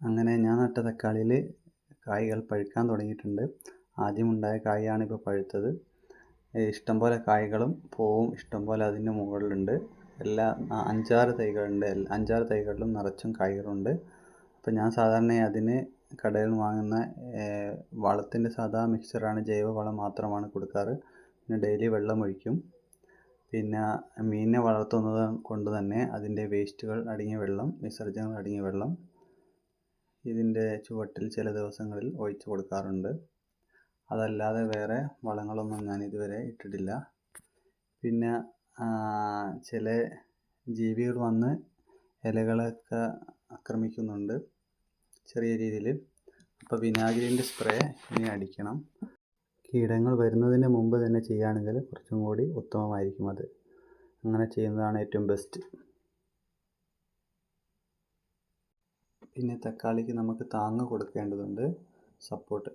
അങ്ങനെ ഞാൻ നട്ട തക്കാളിയിൽ കായ്കൾ പഴുക്കാൻ തുടങ്ങിയിട്ടുണ്ട്. ആദ്യമുണ്ടായ കായാണ് ഇപ്പോൾ പഴുത്തത്. ഇഷ്ടംപോലെ കായ്കളും പൂവും ഇഷ്ടംപോലെ അതിൻ്റെ മുകളിലുണ്ട്. എല്ലാ 5-6 തൈകളുണ്ട്. 5-6 തൈകളിലും നിറച്ചും കായ്കളുണ്ട്. അപ്പോൾ ഞാൻ സാധാരണയായി അതിന് കടയിൽ നിന്ന് വാങ്ങുന്ന വളത്തിൻ്റെ സാധാ മിക്സ്ചറാണ്, ജൈവവളം മാത്രമാണ് കൊടുക്കാറ്. പിന്നെ ഡെയിലി വെള്ളം ഒഴിക്കും. പിന്നെ മീനിനെ വളർത്തുന്നത് കൊണ്ട് തന്നെ അതിൻ്റെ വേസ്റ്റുകൾ അടങ്ങിയ വെള്ളം, വിസർജ്യങ്ങൾ അടങ്ങിയ വെള്ളം ഇതിൻ്റെ ചുവട്ടിൽ ചില ദിവസങ്ങളിൽ ഒഴിച്ചു കൊടുക്കാറുണ്ട്. അതല്ലാതെ വേറെ വളങ്ങളൊന്നും ഞാൻ ഇതുവരെ ഇട്ടിട്ടില്ല. പിന്നെ ചില ജീവികൾ വന്ന് ഇലകളൊക്കെ ആക്രമിക്കുന്നുണ്ട് ചെറിയ രീതിയിൽ. അപ്പോൾ വിനാഗിരിൻ്റെ സ്പ്രേ ഇനി അടിക്കണം. കീടങ്ങൾ വരുന്നതിന് മുമ്പ് തന്നെ ചെയ്യുകയാണെങ്കിൽ കുറച്ചും കൂടി ഉത്തമമായിരിക്കും അത്. അങ്ങനെ ചെയ്യുന്നതാണ് ഏറ്റവും ബെസ്റ്റ്. പിന്നെ തക്കാളിക്ക് നമുക്ക് താങ്ങ് കൊടുക്കേണ്ടതുണ്ട്, സപ്പോർട്ട്.